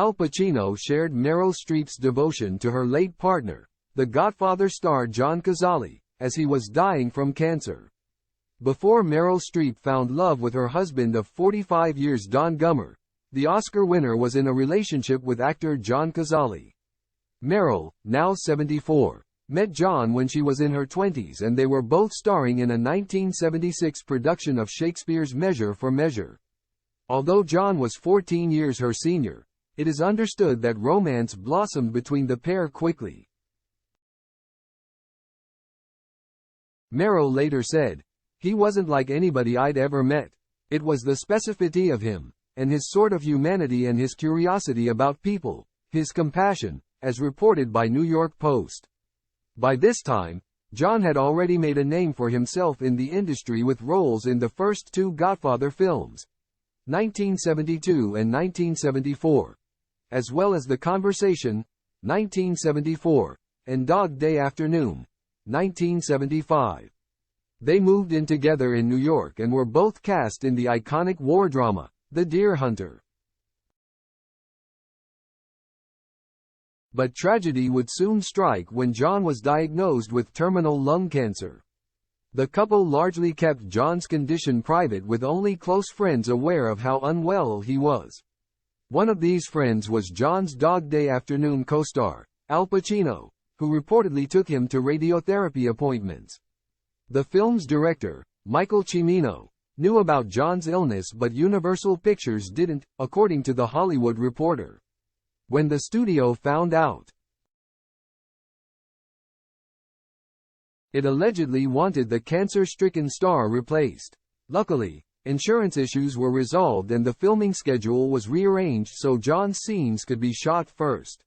Al Pacino shared Meryl Streep's devotion to her late partner, The Godfather star John Cazale, as he was dying from cancer. Before Meryl Streep found love with her husband of 45 years Don Gummer, the Oscar winner was in a relationship with actor John Cazale. Meryl, now 74, met John when she was in her 20s and they were both starring in a 1976 production of Shakespeare's Measure for Measure. Although John was 14 years her senior, it is understood that romance blossomed between the pair quickly. Meryl later said, "He wasn't like anybody I'd ever met. It was the specificity of him, and his sort of humanity and his curiosity about people, his compassion," as reported by New York Post. By this time, John had already made a name for himself in the industry with roles in the first two Godfather films, 1972 and 1974, as well as The Conversation, 1974, and Dog Day Afternoon, 1975. They moved in together in New York and were both cast in the iconic war drama, The Deer Hunter. But tragedy would soon strike when John was diagnosed with terminal lung cancer. The couple largely kept John's condition private, with only close friends aware of how unwell he was. One of these friends was John's Dog Day Afternoon co-star, Al Pacino, who reportedly took him to radiotherapy appointments. The film's director, Michael Cimino, knew about John's illness but Universal Pictures didn't, according to The Hollywood Reporter. When the studio found out, it allegedly wanted the cancer-stricken star replaced. Luckily, insurance issues were resolved and the filming schedule was rearranged so John's scenes could be shot first.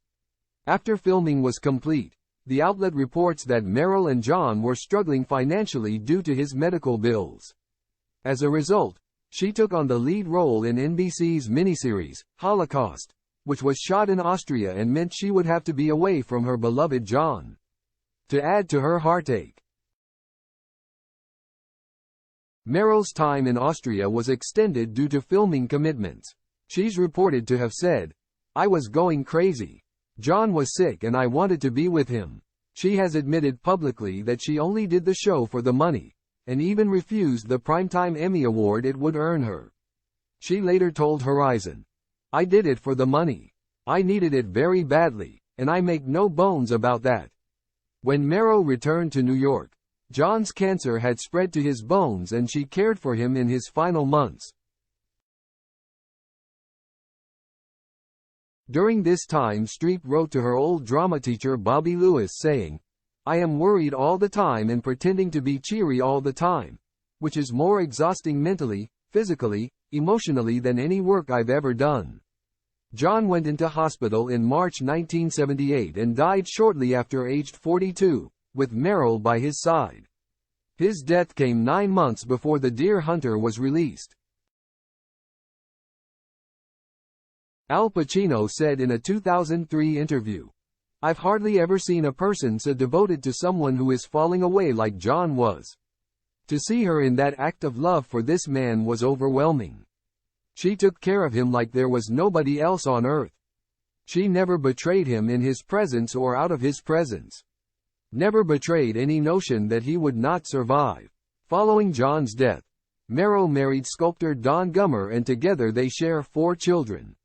After filming was complete, the outlet reports that Meryl and John were struggling financially due to his medical bills. As a result, she took on the lead role in NBC's miniseries, Holocaust, which was shot in Austria and meant she would have to be away from her beloved John. To add to her heartache, Meryl's time in Austria was extended due to filming commitments. She's reported to have said, "I was going crazy. John was sick and I wanted to be with him." She has admitted publicly that she only did the show for the money, and even refused the Primetime Emmy Award it would earn her. She later told Horizon, "I did it for the money. I needed it very badly, and I make no bones about that." When Meryl returned to New York, John's cancer had spread to his bones and she cared for him in his final months. During this time, Streep wrote to her old drama teacher Bobby Lewis saying, "I am worried all the time and pretending to be cheery all the time, which is more exhausting mentally, physically, emotionally than any work I've ever done." John went into hospital in March 1978 and died shortly after, aged 42, with Meryl by his side. His death came 9 months before The Deer Hunter was released. Al Pacino said in a 2003 interview, "I've hardly ever seen a person so devoted to someone who is falling away like John was. To see her in that act of love for this man was overwhelming. She took care of him like there was nobody else on earth. She never betrayed him in his presence or out of his presence. Never betrayed any notion that he would not survive." Following John's death, Meryl married sculptor Don Gummer and together they share 4 children.